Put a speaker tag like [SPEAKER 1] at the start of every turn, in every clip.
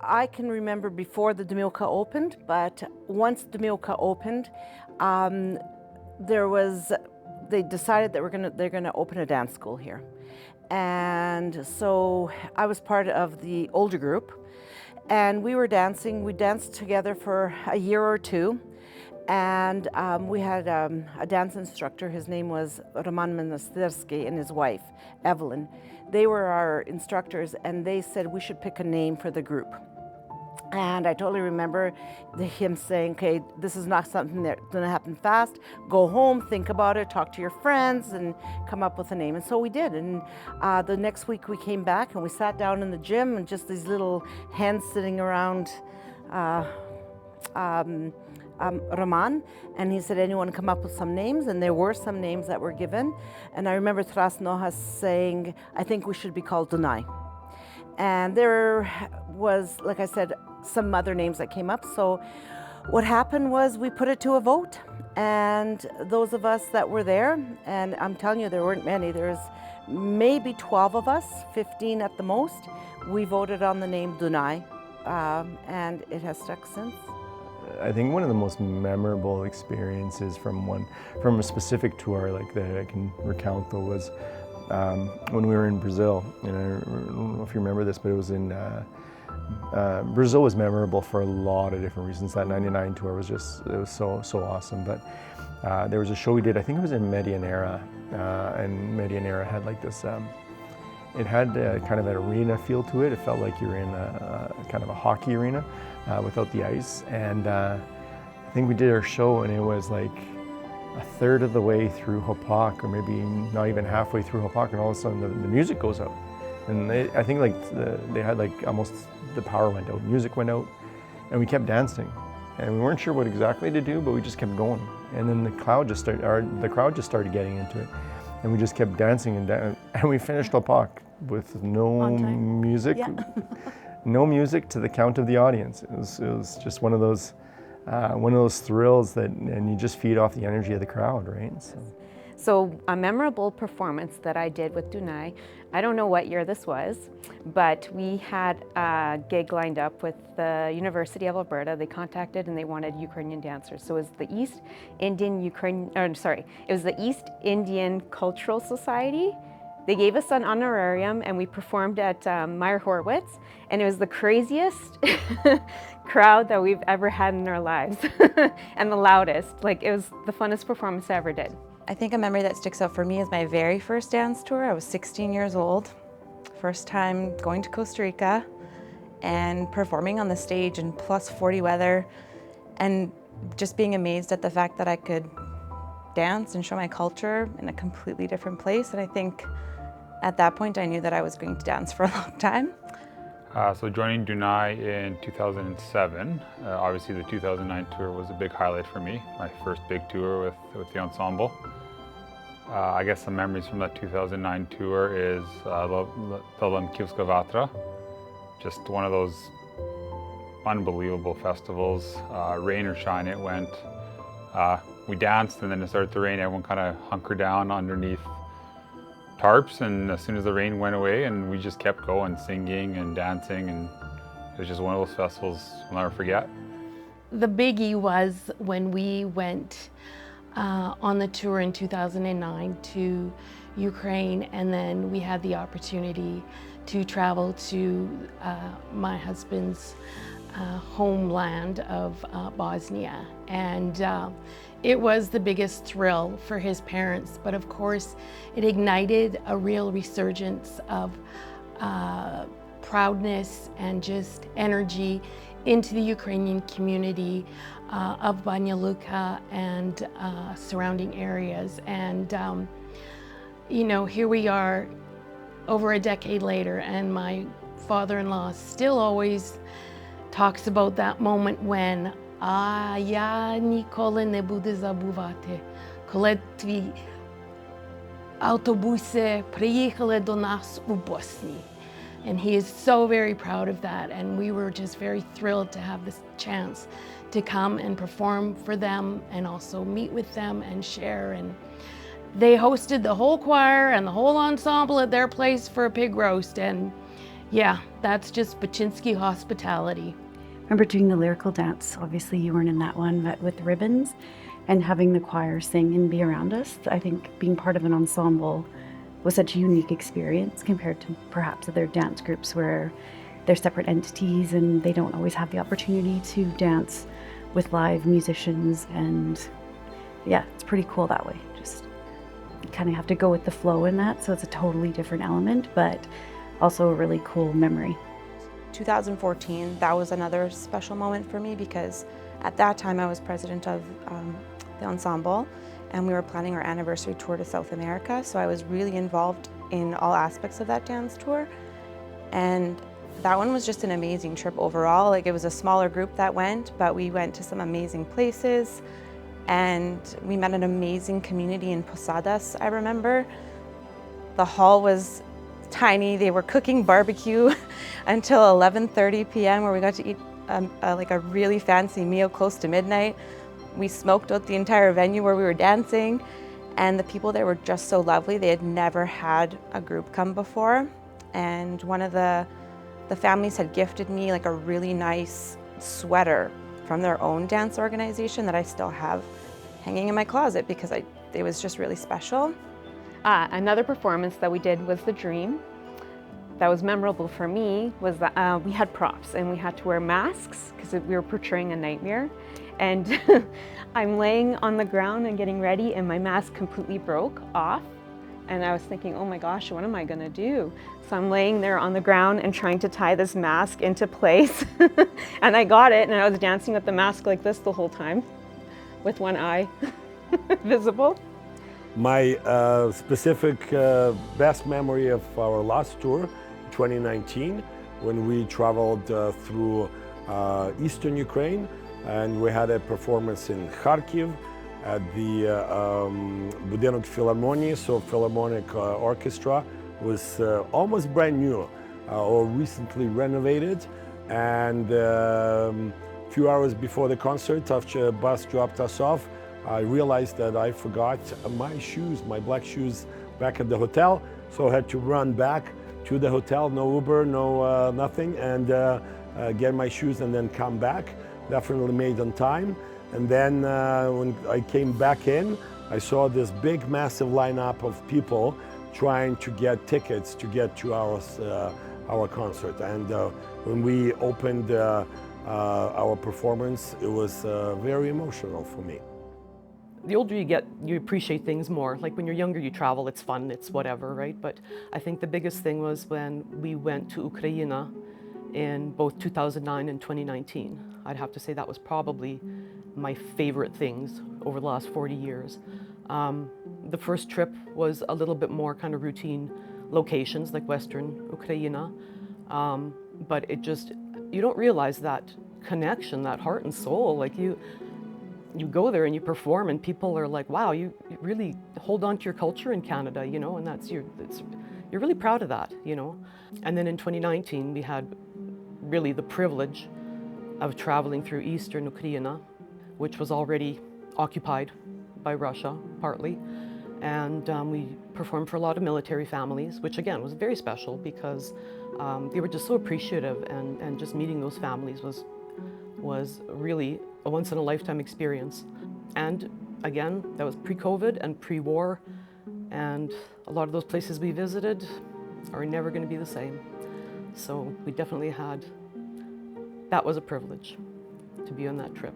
[SPEAKER 1] I can remember before the Demilka opened, but once Demilka opened, um, they decided that they're gonna open a dance school here. And so I was part of the older group, and we were dancing. We danced together for a year or two, and we had a dance instructor. His name was reminisce, and his wife, Evelyn. They were our instructors, and they said we should pick a name for the group. And I totally remember him saying, okay, this is not something that's gonna happen fast. Go home, think about it, talk to your friends, and come up with a name. And so we did. And the next week we came back and we sat down in the gym, and just these little hens sitting around Roman, and he said, anyone come up with some names? And there were some names that were given. And I remember Tras Noha saying, I think we should be called Dunai. And there was, like I said, some other names that came up. So what happened was we put it to a vote, and those of us that were there, and I'm telling you, there weren't many, there was maybe 12 of us, 15 at the most, we voted on the name Dunai, and it has stuck since.
[SPEAKER 2] I think one of the most memorable experiences from a specific tour like that I can recount though was when we were in Brazil. And I don't know if you remember this, but it was in Brazil was memorable for a lot of different reasons. That '99 tour was it was so awesome. But there was a show we did, I think it was in Medianeira, and Medianeira had like this. It had kind of an arena feel to it. It felt like you were in a kind of a hockey arena without the ice. And I think we did our show, and it was like a third of the way through Hopak, or maybe not even halfway through Hopak, and all of a sudden the music goes out. And I think like they had like almost the power went out, music went out, and we kept dancing. And we weren't sure what exactly to do, but we just kept going. And then the crowd just started getting into it. And we just kept dancing and we finished Hopak with no music, yeah. No music to the count of the audience. It was just one of those thrills that, and you just feed off the energy of the crowd, right?
[SPEAKER 3] So a memorable performance that I did with Dunai, I don't know what year this was, but we had a gig lined up with the University of Alberta. They contacted and they wanted Ukrainian dancers. So it was the East Indian Cultural Society. They gave us an honorarium and we performed at Meyer Horowitz, and it was the craziest crowd that we've ever had in our lives and the loudest. Like, it was the funnest performance I ever did.
[SPEAKER 4] I think a memory that sticks out for me is my very first dance tour. I was 16 years old, first time going to Costa Rica and performing on the stage in plus 40 weather, and just being amazed at the fact that I could dance and show my culture in a completely different place. And I think at that point I knew that I was going to dance for a long time.
[SPEAKER 5] So joining Dunai in 2007, obviously the 2009 tour was a big highlight for me, my first big tour with the ensemble. I guess some memories from that 2009 tour is the Lemkivska Vatra, just one of those unbelievable festivals. Rain or shine, it went. We danced and then it started to rain, everyone kind of hunkered down underneath tarps, and as soon as the rain went away, and we just kept going, singing and dancing, and it was just one of those festivals I'll never forget.
[SPEAKER 6] The biggie was when we went on the tour in 2009 to Ukraine, and then we had the opportunity to travel to my husband's homeland of Bosnia, and it was the biggest thrill for his parents, but of course it ignited a real resurgence of proudness and just energy into the Ukrainian community of Banja Luka and surrounding areas. And you know, here we are over a decade later, and my father-in-law still always talks about that moment when я ніколи не буду забувати, коли твій автобуси приїхали до нас у Боснії. And he is so very proud of that, and we were just very thrilled to have this chance to come and perform for them and also meet with them and share. And they hosted the whole choir and the whole ensemble at their place for a pig roast, and Yeah, that's just Baczynski hospitality.
[SPEAKER 7] Remember doing the lyrical dance. Obviously you weren't in that one, but with ribbons and having the choir sing and be around us. I think being part of an ensemble was such a unique experience compared to perhaps other dance groups where they're separate entities and they don't always have the opportunity to dance with live musicians. And yeah, it's pretty cool that way. Just you kind of have to go with the flow in that. So it's a totally different element, but also a really cool memory.
[SPEAKER 4] 2014, that was another special moment for me because at that time I was president of the ensemble and we were planning our anniversary tour to South America. So I was really involved in all aspects of that dance tour. And that one was just an amazing trip overall. Like, it was a smaller group that went, but we went to some amazing places and we met an amazing community in Posadas, I remember. The hall was tiny. They were cooking barbecue until 11:30 p.m. where we got to eat like a really fancy meal close to midnight. We smoked out the entire venue where we were dancing, and the people there were just so lovely. They had never had a group come before, and one of the families had gifted me like a really nice sweater from their own dance organization that I still have hanging in my closet because it was just really special.
[SPEAKER 3] Another performance that we did was The Dream. That was memorable for me was that we had props and we had to wear masks because we were portraying a nightmare. And I'm laying on the ground and getting ready and my mask completely broke off. And I was thinking, oh my gosh, what am I gonna do? So I'm laying there on the ground and trying to tie this mask into place. And I got it, and I was dancing with the mask like this the whole time, with one eye visible.
[SPEAKER 8] My specific best memory of our last tour, 2019, when we traveled through eastern Ukraine, and we had a performance in Kharkiv at the Budynok Philharmonie, so Philharmonic Orchestra was almost brand new or recently renovated. And a few hours before the concert, after a bus dropped us off, I realized that I forgot my shoes, my black shoes, back at the hotel. So I had to run back to the hotel, no Uber, no nothing, and get my shoes and then come back. Definitely made on time. And then when I came back in, I saw this big, massive lineup of people trying to get tickets to get to our concert. And when we opened our performance, it was very emotional for me.
[SPEAKER 9] The older you get, you appreciate things more. Like when you're younger, you travel, it's fun, it's whatever, right? But I think the biggest thing was when we went to Ukraine in both 2009 and 2019. I'd have to say that was probably my favorite things over the last 40 years. The first trip was a little bit more kind of routine locations like Western Ukraine, but it just, you don't realize that connection, that heart and soul. Like you go there and you perform and people are like, wow, you really hold on to your culture in Canada, you know, and you're really proud of that, you know. And then in 2019, we had really the privilege of traveling through Eastern Ukraine, which was already occupied by Russia, partly. And we performed for a lot of military families, which again was very special because they were just so appreciative, and just meeting those families was really a once-in-a-lifetime experience. And again, that was pre-COVID and pre-war, and a lot of those places we visited are never going to be the same. So we definitely that was a privilege to be on that trip.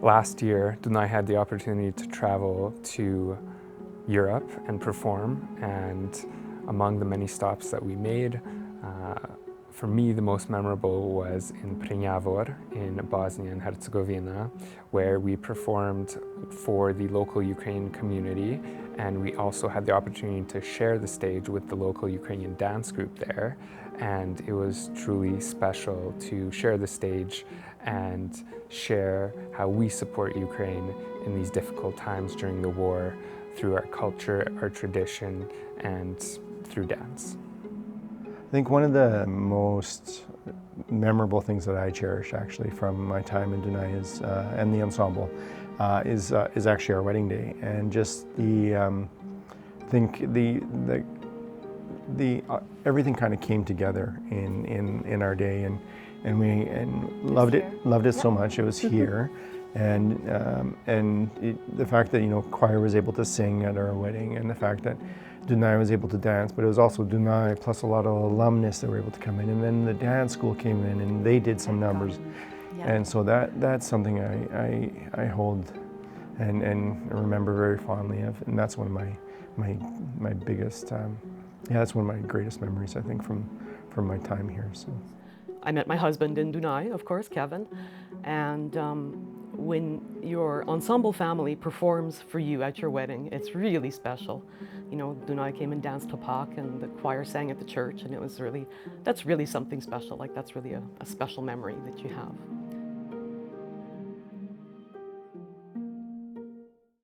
[SPEAKER 10] Last year, Dunai had the opportunity to travel to Europe and perform, and among the many stops that we made, for me, the most memorable was in Prnjavor in Bosnia and Herzegovina, where we performed for the local Ukrainian community, and we also had the opportunity to share the stage with the local Ukrainian dance group there. And it was truly special to share the stage and share how we support Ukraine in these difficult times during the war through our culture, our tradition, and through dance.
[SPEAKER 2] I think one of the most memorable things that I cherish actually from my time in Dunai is, and the ensemble is actually our wedding day, and just the everything kind of came together in our day, and we loved it so much. It was here, and the fact that choir was able to sing at our wedding, and the fact that Dunai was able to dance, but it was also Dunai plus a lot of alumnus that were able to come in, and then the dance school came in and they did some numbers, and so that's something I hold and remember very fondly of, and that's one of my biggest, that's one of my greatest memories, I think, from my time here. So
[SPEAKER 9] I met my husband in Dunai, of course, Kevin, and when your ensemble family performs for you at your wedding, it's really special. Dunai came and danced Tapak, and the choir sang at the church, and that's really something special. Like, that's really a special memory that you have.